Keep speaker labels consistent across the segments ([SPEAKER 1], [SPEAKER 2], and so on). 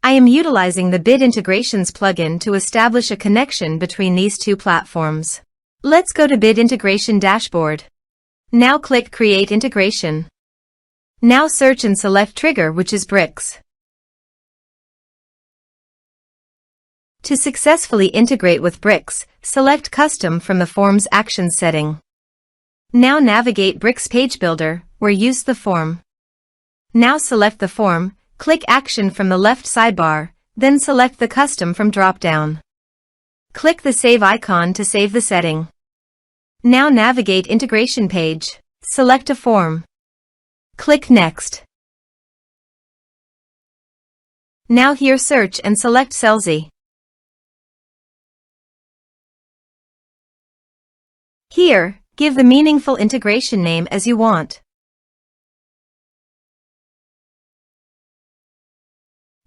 [SPEAKER 1] I am utilizing the Bit Integrations plugin to establish a connection between these two platforms. Let's go to Bit Integration Dashboard. Now click Create Integration. Now search and select trigger, which is bricks. To successfully integrate with bricks, select Custom from the Form's Actions setting. Now navigate Bricks Page Builder, where use the form. Now select the form, click Action from the left sidebar, then select the Custom from drop-down. Click the Save icon to save the setting. Now navigate Integration Page, select a form. Click Next. Now here search and select Selzy. Here, give the meaningful integration name as you want.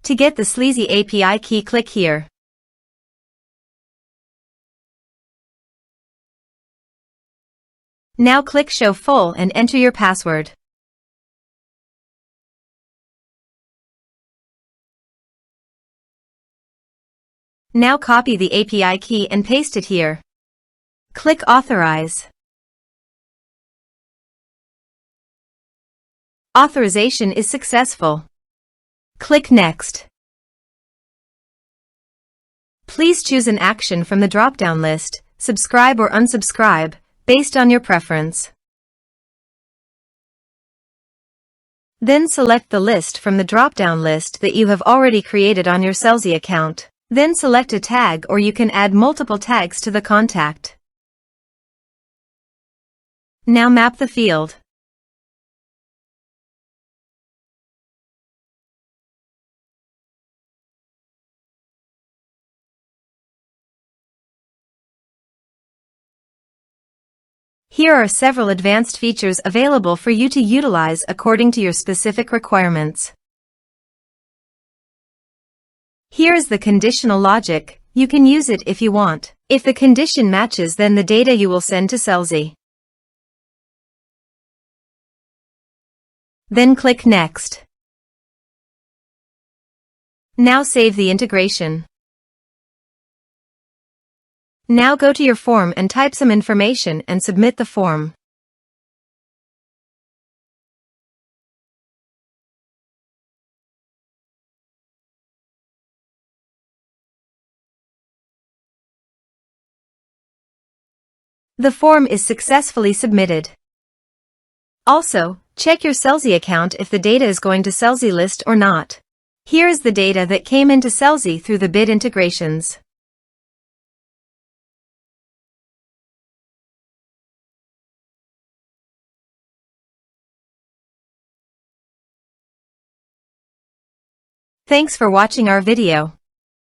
[SPEAKER 1] To get the Selzy API key, click here. Now click Show Full and enter your password. Now copy the API key and paste it here. Click Authorize. Authorization is successful. Click Next. Please choose an action from the drop-down list, subscribe or unsubscribe, based on your preference. Then select the list from the drop-down list that you have already created on your Selzy account. Then select a tag, or you can add multiple tags to the contact. Now map the field. Here are several advanced features available for you to utilize according to your specific requirements. Here is the conditional logic. You can use it if you want. If the condition matches, then the data you will send to Selzy. Then click Next. Now save the integration. Now go to your form and type some information and submit the form. The form is successfully submitted. Also, check your Selzy account if the data is going to Selzy list or not. Here is the data that came into Selzy through the Bit Integrations. Thanks for watching our video.